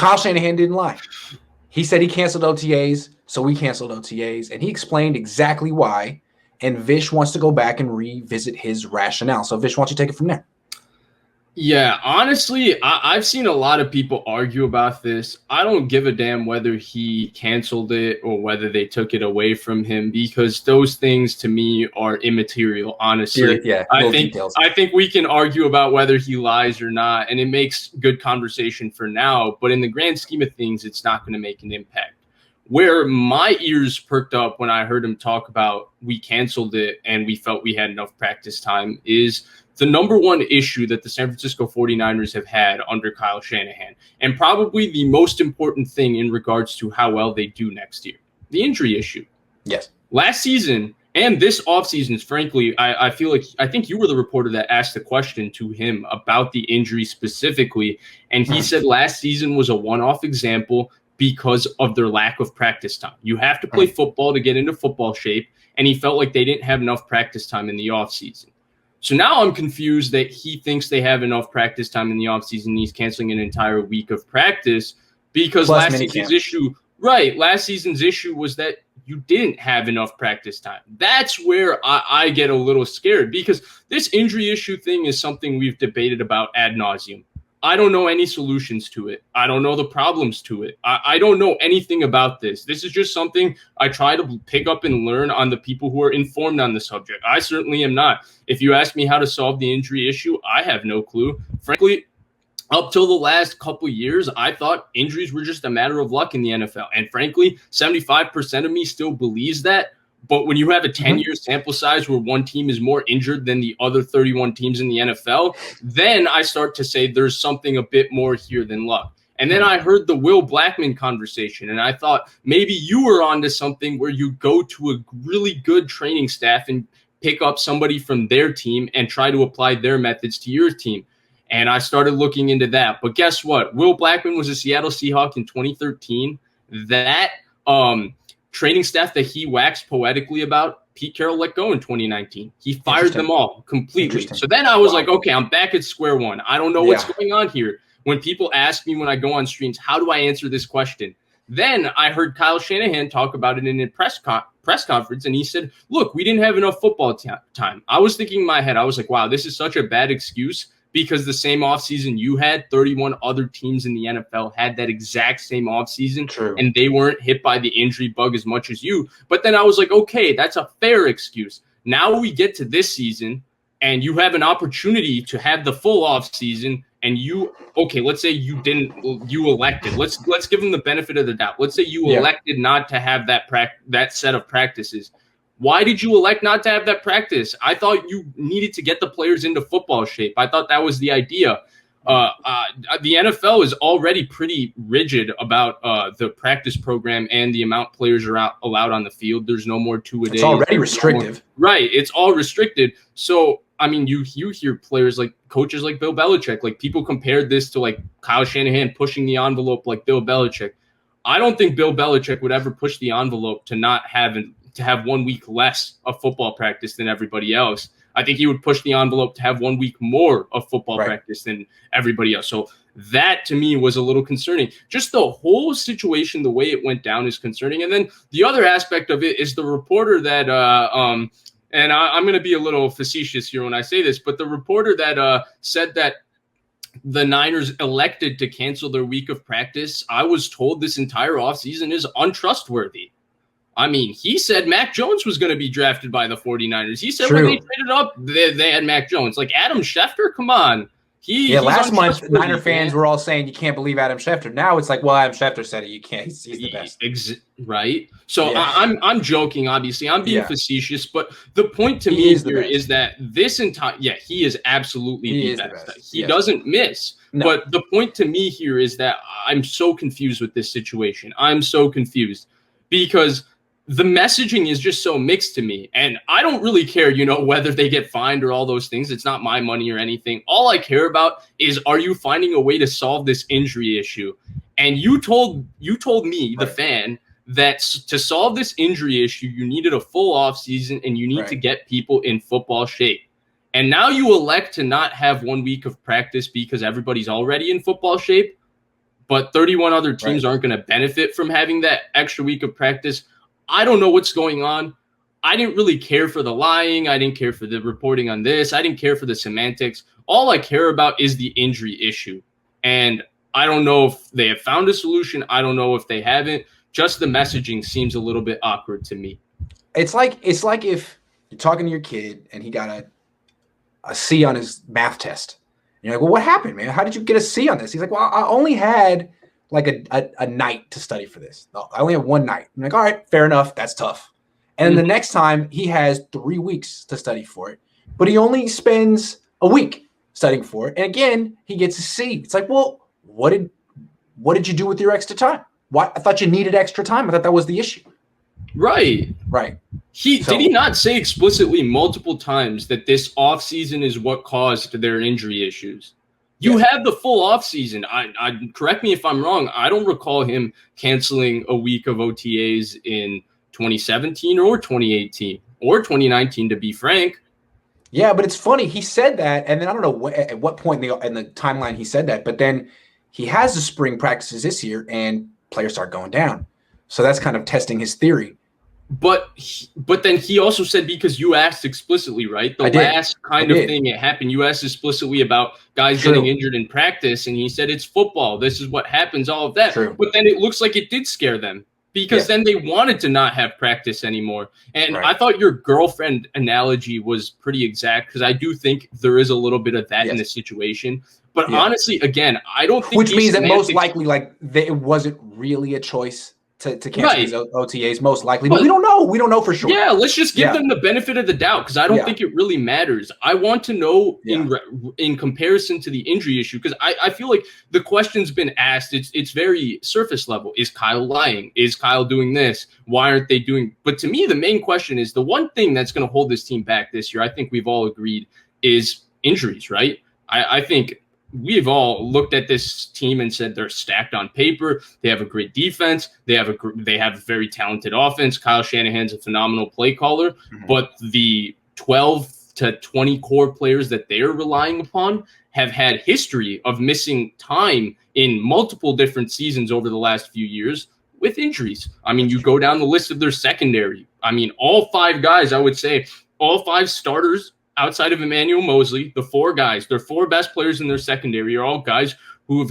Kyle Shanahan didn't lie. He said he canceled OTAs, so we canceled OTAs, and he explained exactly why. And Vish wants to go back and revisit his rationale. So Vish, why don't you take it from there? Yeah, honestly, I've seen a lot of people argue about this. I don't give a damn whether he canceled it or whether they took it away from him, because those things to me are immaterial, honestly. Yeah, I think we can argue about whether he lies or not, and it makes good conversation for now, but in the grand scheme of things, it's not going to make an impact. Where my ears perked up when I heard him talk about we canceled it and we felt we had enough practice time is the number one issue that the San Francisco 49ers have had under Kyle Shanahan, and probably the most important thing in regards to how well they do next year, the injury issue. Yes. Last season and this offseason, frankly, I think you were the reporter that asked the question to him about the injury specifically, and he said last season was a one-off example because of their lack of practice time. You have to play football to get into football shape, and he felt like they didn't have enough practice time in the offseason. So now I'm confused that he thinks they have enough practice time in the offseason and he's canceling an entire week of practice because last season's issue was that you didn't have enough practice time. That's where I get a little scared, because this injury issue thing is something we've debated about ad nauseum. I don't know any solutions to it. I don't know the problems to it. I don't know anything about this. This is just something I try to pick up and learn on the people who are informed on the subject. I certainly am not. If you ask me how to solve the injury issue, I have no clue. Frankly, up till the last couple years, I thought injuries were just a matter of luck in the NFL. And frankly, 75% of me still believes that. But when you have a 10-year sample size where one team is more injured than the other 31 teams in the NFL, then I start to say there's something a bit more here than luck. And then I heard the Will Blackmon conversation, and I thought maybe you were onto something where you go to a really good training staff and pick up somebody from their team and try to apply their methods to your team. And I started looking into that. But guess what? Will Blackmon was a Seattle Seahawk in 2013. That training staff that he waxed poetically about, Pete Carroll let go in 2019. He fired them all completely. So then I was like, okay, I'm back at square one. I don't know what's going on here. When people ask me when I go on streams, how do I answer this question? Then I heard Kyle Shanahan talk about it in a press conference, and he said, look, we didn't have enough football time. I was thinking in my head, I was like, wow, this is such a bad excuse, because the same offseason you had, 31 other teams in the NFL had that exact same offseason, and they weren't hit by the injury bug as much as you. But then I was like, okay, that's a fair excuse. Now we get to this season, and you have an opportunity to have the full offseason, and let's say you elected. Let's give them the benefit of the doubt. Let's say you elected not to have that set of practices. Why did you elect not to have that practice? I thought you needed to get the players into football shape. I thought that was the idea. The NFL is already pretty rigid about the practice program and the amount players are allowed on the field. There's no more two-a-days. It's already restrictive. Right. It's all restricted. So, I mean, you hear players like coaches like Bill Belichick, like people compared this to like Kyle Shanahan pushing the envelope like Bill Belichick. I don't think Bill Belichick would ever push the envelope to not have to have 1 week less of football practice than everybody else. I think he would push the envelope to have 1 week more of football practice than everybody else. So that to me was a little concerning. Just the whole situation, the way it went down is concerning. And then the other aspect of it is the reporter that, and I'm going to be a little facetious here when I say this, but the reporter that said that the Niners elected to cancel their week of practice, I was told this entire offseason is untrustworthy. I mean, he said Mac Jones was going to be drafted by the 49ers. He said when they traded up, they had Mac Jones. Like Adam Schefter, come on. Last month, Niner fans were all saying you can't believe Adam Schefter. Now it's like, well, Adam Schefter said it. You can't. He's the best. Right? So I'm joking, obviously. I'm being facetious. But the point to me here is that this entire – he is absolutely the best. He doesn't miss. No. But the point to me here is that I'm so confused with this situation. I'm so confused because – the messaging is just so mixed to me. And I don't really care, whether they get fined or all those things. It's not my money or anything. All I care about is, are you finding a way to solve this injury issue? And you told me, the fan, that to solve this injury issue, you needed a full offseason and you need to get people in football shape. And now you elect to not have 1 week of practice because everybody's already in football shape. but 31 other teams aren't going to benefit from having that extra week of practice. I don't know what's going on. I didn't really care for the lying. I didn't care for the reporting on this. I didn't care for the semantics. All I care about is the injury issue. And I don't know if they have found a solution. I don't know if they haven't. Just the messaging seems a little bit awkward to me. It's like if you're talking to your kid and he got a C on his math test. And you're like, well, what happened, man? How did you get a C on this? He's like, well, I only had like a night to study for this. No, I only have one night. I'm like, all right, fair enough. That's tough. And then the next time he has 3 weeks to study for it, but he only spends a week studying for it. And again, he gets a C. It's like, well, what did you do with your extra time? Why? I thought you needed extra time. I thought that was the issue. Right. Did he not say explicitly multiple times that this offseason is what caused their injury issues? You have the full offseason. I correct me if I'm wrong. I don't recall him canceling a week of OTAs in 2017 or 2018 or 2019, to be frank. Yeah, but it's funny. He said that, and then I don't know at what point in the timeline he said that, but then he has the spring practices this year, and players start going down. So that's kind of testing his theory. But then he also said, because you asked explicitly, right? The last kind of thing that happened, you asked explicitly about guys getting injured in practice, and he said it's football. This is what happens, all of that. True. But then it looks like it did scare them, because then they wanted to not have practice anymore. And I thought your girlfriend analogy was pretty exact, because I do think there is a little bit of that in the situation. But honestly, again, I don't think which means that most likely, it wasn't really a choice to cancel these OTAs, most likely. But we don't know. We don't know for sure. Yeah, let's just give them the benefit of the doubt, because I don't think it really matters. I want to know in comparison to the injury issue, because I feel like the question's been asked. It's very surface level. Is Kyle lying? Is Kyle doing this? Why aren't they doing? But to me, the main question is the one thing that's going to hold this team back this year, I think we've all agreed, is injuries, right? I think we've all looked at this team and said they're stacked on paper. They have a great defense. They have a very talented offense. Kyle Shanahan's a phenomenal play caller, but the 12 to 20 core players that they're relying upon have had history of missing time in multiple different seasons over the last few years with injuries. I mean, you go down the list of their secondary. I mean, all 5 guys, I would say, all 5 starters outside of Emmanuel Mosley, the 4 guys, their 4 best players in their secondary are all guys who've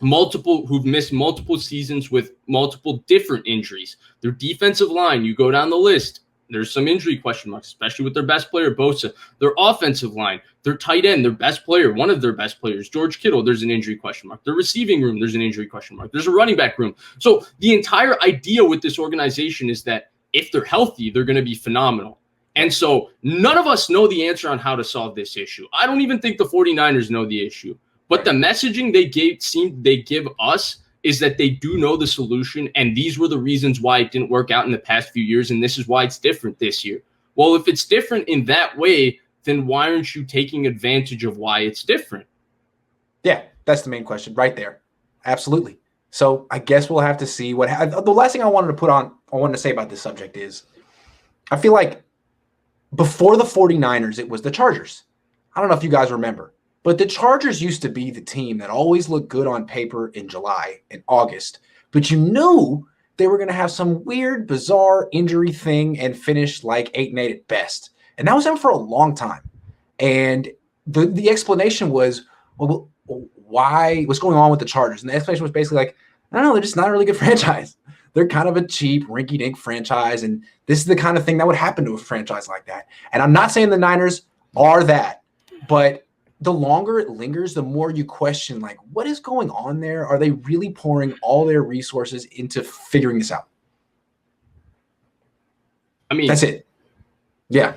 missed multiple seasons with multiple different injuries. Their defensive line, you go down the list, there's some injury question marks, especially with their best player, Bosa. Their offensive line, their tight end, their best player, one of their best players, George Kittle, there's an injury question mark. Their receiving room, there's an injury question mark. There's a running back room. So the entire idea with this organization is that if they're healthy, they're going to be phenomenal. And so none of us know the answer on how to solve this issue. I don't even think the 49ers know the issue. But the messaging they give us is that they do know the solution, and these were the reasons why it didn't work out in the past few years, and this is why it's different this year. Well, if it's different in that way, then why aren't you taking advantage of why it's different? Yeah, that's the main question right there. Absolutely. So I guess we'll have to see what the last thing I wanted to say about this subject is I feel like before the 49ers, it was the Chargers. I don't know if you guys remember, but the Chargers used to be the team that always looked good on paper in July and August, but you knew they were going to have some weird, bizarre injury thing and finish like 8-8 at best. And that was them for a long time. And the explanation was, well, why? What's going on with the Chargers? And the explanation was basically like, I don't know, they're just not a really good franchise. They're kind of a cheap, rinky-dink franchise, and this is the kind of thing that would happen to a franchise like that. And I'm not saying the Niners are that, but the longer it lingers, the more you question, like, what is going on there? Are they really pouring all their resources into figuring this out? I mean, that's it. Yeah.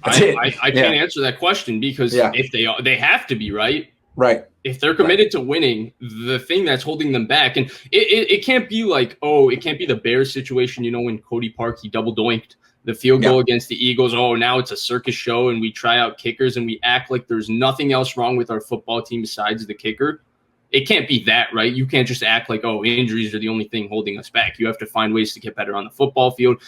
I can't answer that question because if they have to be, right? Right. If they're committed to winning, the thing that's holding them back, and it can't be like, it can't be the Bears situation, when Cody Parkey double doinked the field goal against the Eagles. Oh, now it's a circus show and we try out kickers and we act like there's nothing else wrong with our football team besides the kicker. It can't be that, right? You can't just act like, injuries are the only thing holding us back. You have to find ways to get better on the football field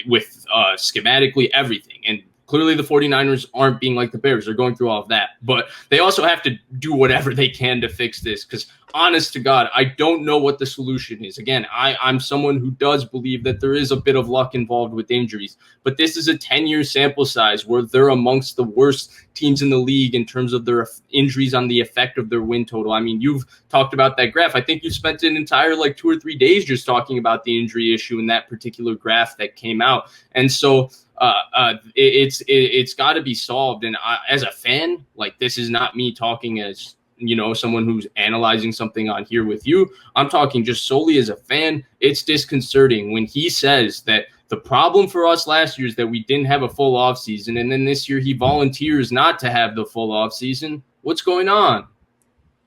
with schematically everything. And Clearly, the 49ers aren't being like the Bears. They're going through all of that. But they also have to do whatever they can to fix this because, honest to God, I don't know what the solution is. Again, I'm someone who does believe that there is a bit of luck involved with injuries. But this is a 10-year sample size where they're amongst the worst teams in the league in terms of their injuries on the effect of their win total. I mean, you've talked about that graph. I think you spent an entire 2 or 3 days just talking about the injury issue in that particular graph that came out. And so it's got to be solved. And as a fan, this is not me talking as someone who's analyzing something on here with you. I'm talking just solely as a fan. It's disconcerting when he says that the problem for us last year is that we didn't have a full offseason, and then this year he volunteers not to have the full offseason. What's going on?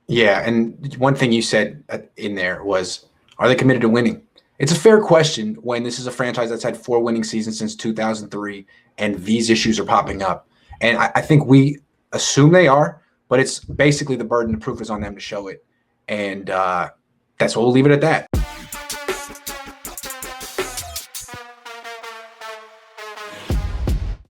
Yeah, and one thing you said in there was, are they committed to winning? It's a fair question when this is a franchise that's had 4 winning seasons since 2003, and these issues are popping up. And I think we assume they are, but it's basically the burden of proof is on them to show it. And that's what we'll leave it at that.